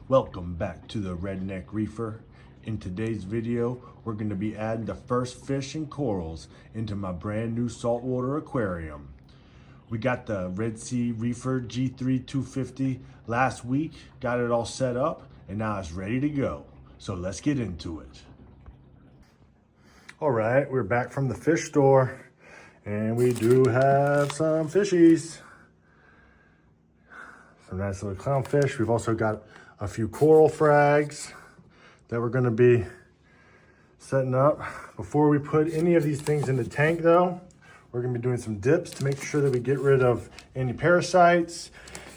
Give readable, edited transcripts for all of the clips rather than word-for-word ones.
Welcome back to the Redneck Reefer. In today's video, we're going to be adding the first fish and corals into my brand new saltwater aquarium. We got the Red Sea Reefer G3 250 last week, got it all set up, and now it's ready to go. So let's get into it. All right, we're back from the fish store, and we do have some fishies. Some nice little clownfish. We've also got a few coral frags that we're gonna be setting up. Before we put any of these things in the tank though, we're gonna be doing some dips to make sure that we get rid of any parasites,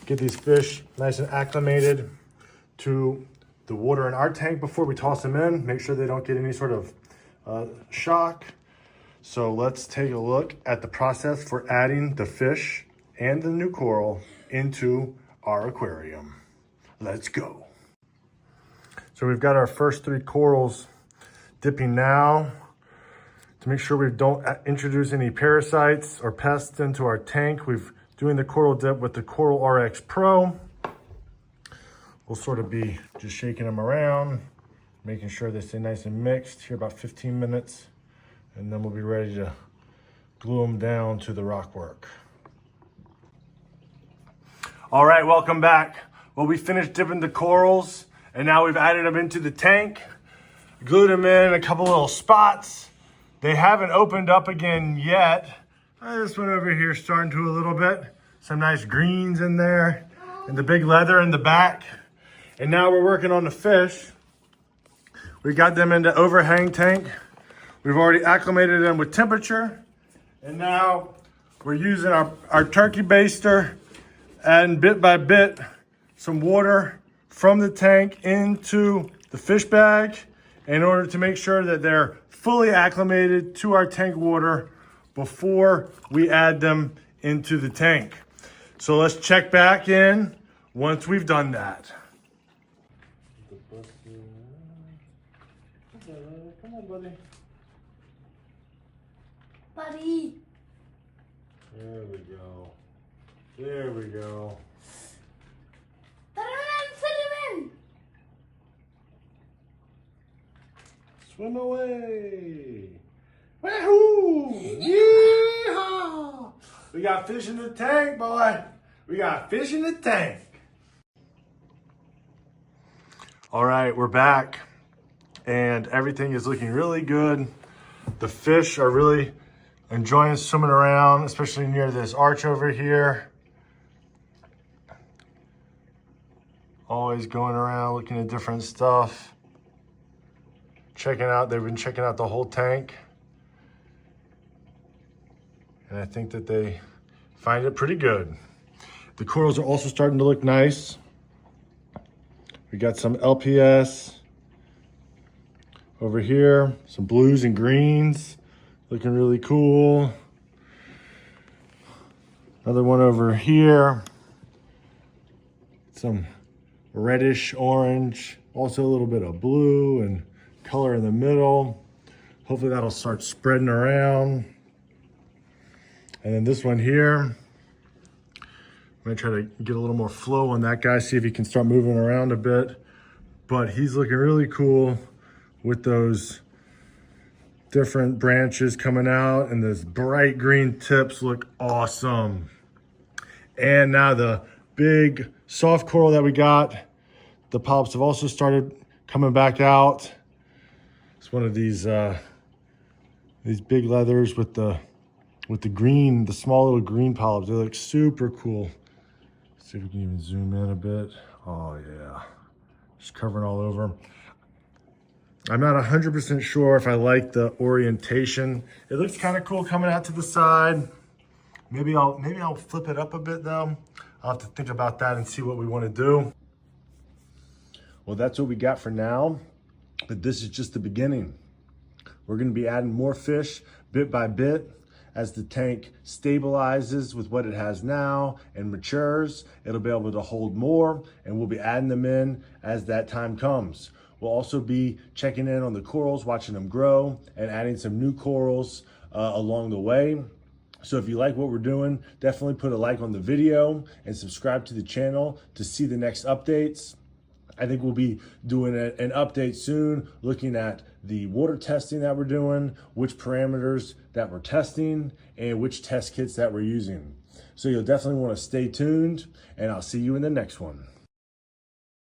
get these fish nice and acclimated to the water in our tank before we toss them in, make sure they don't get any sort of shock. So let's take a look at the process for adding the fish and the new coral into our aquarium. Let's go. So we've got our first 3 corals dipping now to make sure we don't introduce any parasites or pests into our tank. We've doing the coral dip with the Coral RX Pro. We'll sort of be just shaking them around, making sure they stay nice and mixed here about 15 minutes, and then we'll be ready to glue them down to the rockwork. All right, welcome back. Well, we finished dipping the corals, and now we've added them into the tank, glued them in a couple little spots. They haven't opened up again yet. This one over here is starting to a little bit. Some nice greens in there, and the big leather in the back. And now we're working on the fish. We got them into overhang tank. We've already acclimated them with temperature. And now we're using our turkey baster, adding bit by bit some water from the tank into the fish bag in order to make sure that they're fully acclimated to our tank water before we add them into the tank. So let's check back in once we've done that. Come on, buddy. Buddy. There we go. There we go. Put him in. Swim away. Wahoo! Yeehaw! We got fish in the tank, boy. We got fish in the tank. All right, we're back, and everything is looking really good. The fish are really enjoying swimming around, especially near this arch over here. Always going around looking at different stuff. They've been checking out the whole tank. And I think that they find it pretty good. The corals are also starting to look nice. We got some LPS over here, some blues and greens, looking really cool. Another one over here, some reddish orange, also a little bit of blue and color in the middle. Hopefully that'll start spreading around. And then this one here, I'm gonna try to get a little more flow on that guy, see if he can start moving around a bit. But he's looking really cool with those different branches coming out, and those bright green tips look awesome. And now the big soft coral that we got, the polyps have also started coming back out. It's one of these big leathers with the green, the small little green polyps. They look super cool. Let's see if we can even zoom in a bit. Oh yeah, just covering all over. I'm not 100% sure if I like the orientation. It looks kind of cool coming out to the side. Maybe I'll flip it up a bit though. I'll have to think about that and see what we want to do. Well, that's what we got for now, but this is just the beginning. We're going to be adding more fish bit by bit as the tank stabilizes with what it has now and matures. It'll be able to hold more, and we'll be adding them in as that time comes. We'll also be checking in on the corals, watching them grow, and adding some new corals along the way. So if you like what we're doing, definitely put a like on the video and subscribe to the channel to see the next updates. I think we'll be doing an update soon, looking at the water testing that we're doing, which parameters that we're testing, and which test kits that we're using. So you'll definitely want to stay tuned, and I'll see you in the next one.